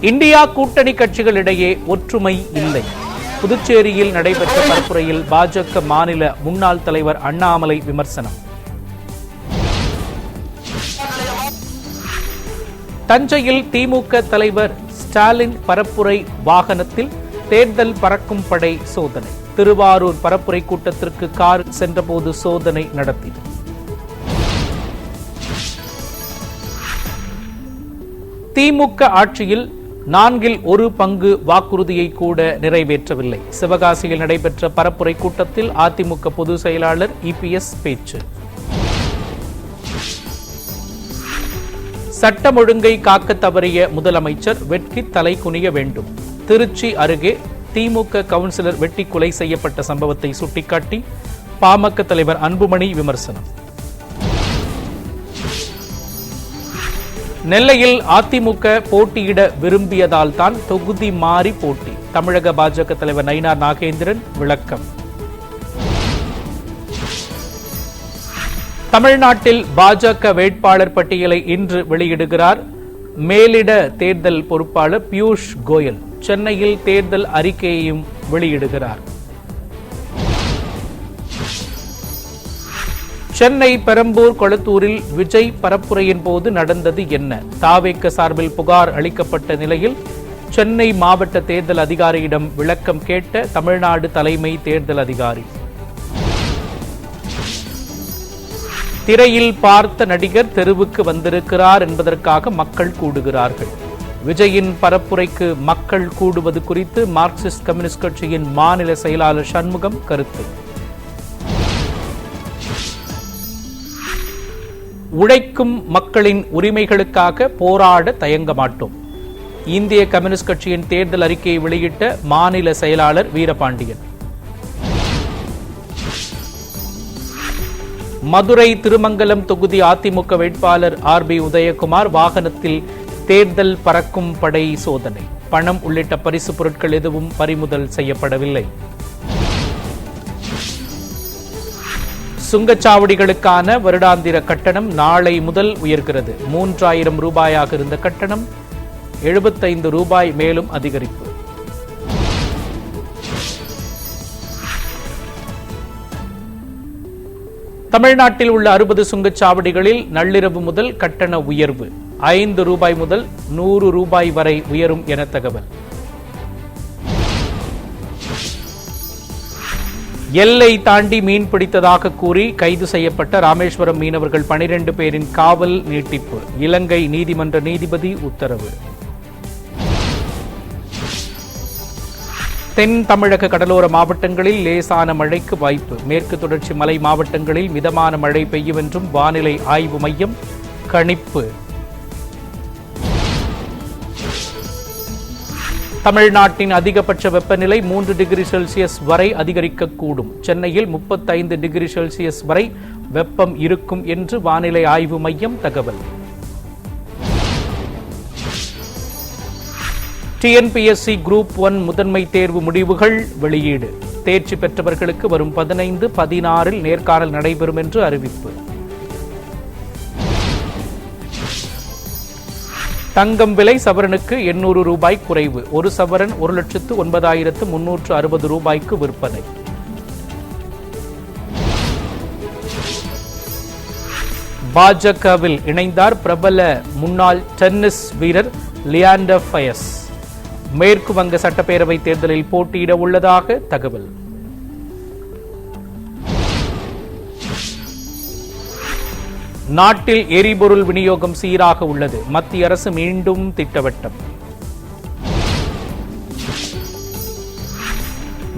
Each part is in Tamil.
இந்தியா கூட்டணி கட்சிகளிடையே ஒற்றுமை இல்லை. புதுச்சேரியில் நடைபெற்ற பரப்புரையில் பாஜக மாநில முன்னாள் தலைவர் அண்ணாமலை விமர்சனம். தஞ்சையில் திமுக தலைவர் ஸ்டாலின் பரப்புரை வாகனத்தில் தேர்தல் பறக்கும் படை சோதனை. திருவாரூர் பரப்புரை கூட்டத்திற்கு கார் சென்றபோது சோதனை நடத்தியது. திமுக ஆட்சியில் 1/4 வாக்குறுதியை கூட நிறைவேற்றவில்லை. சிவகாசியில் நடைபெற்ற பரப்புரை கூட்டத்தில் அதிமுக பொதுச் செயலாளர் இபிஎஸ் பேச்சு. சட்டம் ஒழுங்கை காக்க தவறிய முதலமைச்சர் வெட்கி தலை குனிய வேண்டும். திருச்சி அருகே திமுக கவுன்சிலர் வெட்டி கொலை செய்யப்பட்ட சம்பவத்தை சுட்டிக்காட்டி பாமக தலைவர் அன்புமணி விமர்சனம். நெல்லையில் அதிமுக போட்டியிட விரும்பியதால் தான் தொகுதி மாறி போட்டி. தமிழக பாஜக தலைவர் நயினார் நாகேந்திரன் விளக்கம். தமிழ்நாட்டில் பாஜக வேட்பாளர் பட்டியலை இன்று வெளியிடுகிறார் மேலிட தேர்தல் பொறுப்பாளர் பியூஷ் கோயல். சென்னையில் தேர்தல் அறிக்கையையும் வெளியிடுகிறார். சென்னை பெரம்பூர் கொளத்தூரில் விஜய் பரப்புரையின் போது நடந்தது என்ன? தாவேக சார்பில் புகார் அளிக்கப்பட்ட நிலையில் சென்னை மாவட்ட தேர்தல் அதிகாரியிடம் விளக்கம் கேட்ட தமிழ்நாடு தலைமை தேர்தல் அதிகாரி. திரையில் பார்த்த நடிகர் தெருவுக்கு வந்திருக்கிறார் என்பதற்காக மக்கள் கூடுகிறார்கள். விஜயின் பரப்புரைக்கு மக்கள் கூடுவது குறித்து மார்க்சிஸ்ட் கம்யூனிஸ்ட் கட்சியின் மாநில செயலாளர் சண்முகம் கருத்து. உழைக்கும் மக்களின் உரிமைகளுக்காக போராட தயங்க மாட்டோம். இந்திய கம்யூனிஸ்ட் கட்சியின் தேர்தல் அறிக்கையை வெளியிட்ட மாநில செயலாளர் வீரபாண்டியன். மதுரை திருமங்கலம் தொகுதி அதிமுக வேட்பாளர் ஆர்பி உதயகுமார் வாகனத்தில் தேர்தல் பறக்கும் படை சோதனை. பணம் உள்ளிட்ட பரிசு பொருட்கள் எதுவும் பறிமுதல் செய்யப்படவில்லை. சுங்கச்சாவடிகளுக்கான வருடாந்திர கட்டணம் நாளை முதல் உயர்கிறது. 3000 ரூபாயாக இருந்த கட்டணம் 75 ரூபாய் மேலும் அதிகரிப்பு. தமிழ்நாட்டில் உள்ள 60 சுங்கச்சாவடிகளில் நள்ளிரவு முதல் கட்டண உயர்வு. 5 ரூபாய் முதல் 100 ரூபாய் வரை உயரும் என தகவல். எல்லை தாண்டி மீன் பிடித்ததாக கூறி கைது செய்யப்பட்ட ராமேஸ்வரம் மீனவர்கள் 12 பேரின் காவல் நீட்டிப்பு. இலங்கை நீதிமன்ற நீதிபதி உத்தரவு. தென் தமிழக கடலோர மாவட்டங்களில் லேசான மழைக்கு வாய்ப்பு. மேற்கு தொடர்ச்சி மலை மாவட்டங்களில் மிதமான மழை பெய்யும் என்றும் வானிலை ஆய்வு மையம் கணிப்பு. தமிழ்நாட்டின் அதிகபட்ச வெப்பநிலை 3 டிகிரி செல்சியஸ் வரை அதிகரிக்கக்கூடும். சென்னையில் 35 டிகிரி செல்சியஸ் வரை வெப்பம் இருக்கும் என்று வானிலை ஆய்வு மையம் தகவல். டிஎன்பிஎஸ்சி குரூப் 1 முதன்மை தேர்வு முடிவுகள் வெளியீடு. தேர்ச்சி பெற்றவர்களுக்கு வரும் 15, 16 நேர்காணல் நடைபெறும் என்று அறிவிப்பு. தங்கம் விலை சவரனுக்கு 800 ரூபாய் குறைவு. 1 சவரன் 1,09,360 ரூபாய்க்கு விற்பனை. பாஜகவில் இணைந்தார் பிரபல முன்னாள் டென்னிஸ் வீரர் லியாண்டர் பயஸ். மேற்கு வங்க சட்டப்பேரவை தேர்தலில் போட்டியிட உள்ளதாக தகவல். நாட்டில் எரிபொருள் விநியோகம் சீராக உள்ளது. மத்திய அரசு மீண்டும் திட்டவட்டம்.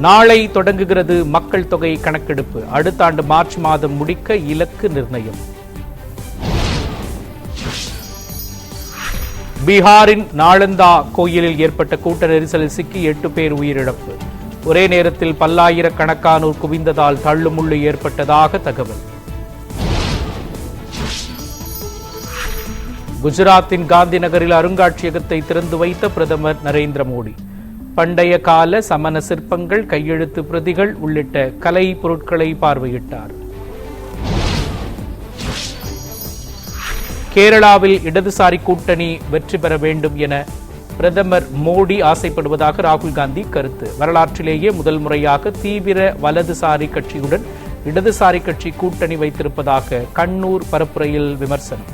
நாளை தொடங்குகிறது மக்கள் தொகை கணக்கெடுப்பு. அடுத்த ஆண்டு மார்ச் மாதம் முடிக்க இலக்கு நிர்ணயம். பீகாரின் நாளந்தா கோயிலில் ஏற்பட்ட கூட்ட நெரிசலில் சிக்கி 8 பேர் உயிரிழப்பு. ஒரே நேரத்தில் பல்லாயிரக்கணக்கானோர் குவிந்ததால் தள்ளுமுள்ளு ஏற்பட்டதாக தகவல். குஜராத்தின் காந்தி நகரில் அருங்காட்சியகத்தை திறந்து வைத்த பிரதமர் நரேந்திர மோடி. பண்டைய கால சமண சிற்பங்கள், கையெழுத்து பிரதிகள் உள்ளிட்ட கலை பொருட்களை பார்வையிட்டார். கேரளாவில் இடதுசாரி கூட்டணி வெற்றி பெற வேண்டும் என பிரதமர் மோடி ஆசைப்படுவதாக ராகுல் காந்தி கருத்து. வரலாற்றிலேயே முதல் முறையாக தீவிர வலதுசாரி கட்சியுடன் இடதுசாரி கட்சி கூட்டணி வைத்திருப்பதாக கண்ணூர் பரப்புரையில் விமர்சனம்.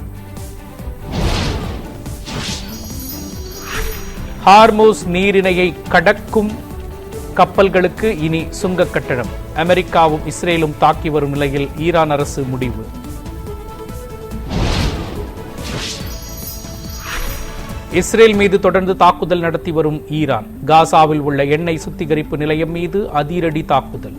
ஹார்மோஸ் நீரிணையை கடக்கும் கப்பல்களுக்கு இனி சுங்க கட்டணம். அமெரிக்காவும் இஸ்ரேலும் தாக்கி வரும் நிலையில் ஈரான் அரசு முடிவு. இஸ்ரேல் மீது தொடர்ந்து தாக்குதல் நடத்தி வரும் ஈரான். காசாவில் உள்ள எண்ணெய் சுத்திகரிப்பு நிலையம் மீது அதிரடி தாக்குதல்.